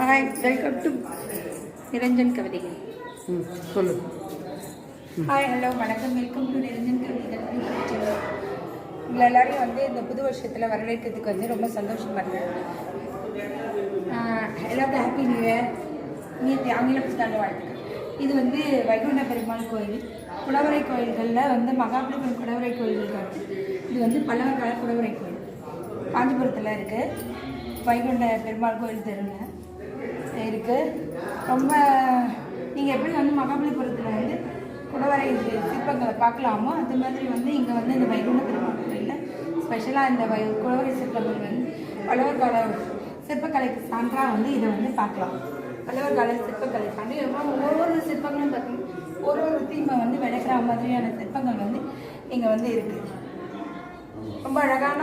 Hi, welcome to Niranjan கவிதைகள். சொல்லு. Hi, hello, வணக்கம். வெல்கம் டு நிரஞ்சன் கவிதைகள். உங்களை எல்லாரையும் வந்து இந்த புது வருஷத்தில் வரவேற்கிறதுக்கு வந்து ரொம்ப சந்தோஷம் பண்ணுறேன். எல்லாருக்கும் ஹாப்பி நியூ இயர். ஆங்கில புத்தாண்டு வாழ்த்துக்கள். இது வந்து வைகுண்ட பெருமாள் கோயில். குடவரை கோயில்களில் வந்து மகாபலிபுரம் குடவரை கோயில்கள் வந்து இது வந்து பல்லவர் கால குடவரை கோயில் காஞ்சிபுரத்தில் இருக்குது. வைகுண்ட பெருமாள் கோயில் தெருவில் இருக்குது. ரொம்ப நீங்கள் எப்படி வந்து மகாபலிபுரத்தில் வந்து குடவரை சிற்பங்களை பார்க்கலாமோ அது மாதிரி வந்து இங்கே வந்து இந்த வைகுண்ட பெருமாள் கோயிலில் ஸ்பெஷலாக இந்த குடவரை சிற்பங்கள் வந்து பல்லவர் கால சிற்பக்கலைக்கு சான்றாக வந்து இதை வந்து பார்க்கலாம். பல்லவர் கால சிற்பக்கலை சான்று ஒவ்வொரு சிற்பங்களும் பார்த்தீங்கன்னா ஒரு தீமை வந்து விளக்குற மாதிரியான சிற்பங்கள் வந்து இங்கே வந்து இருக்குது. ரொம்ப அழகான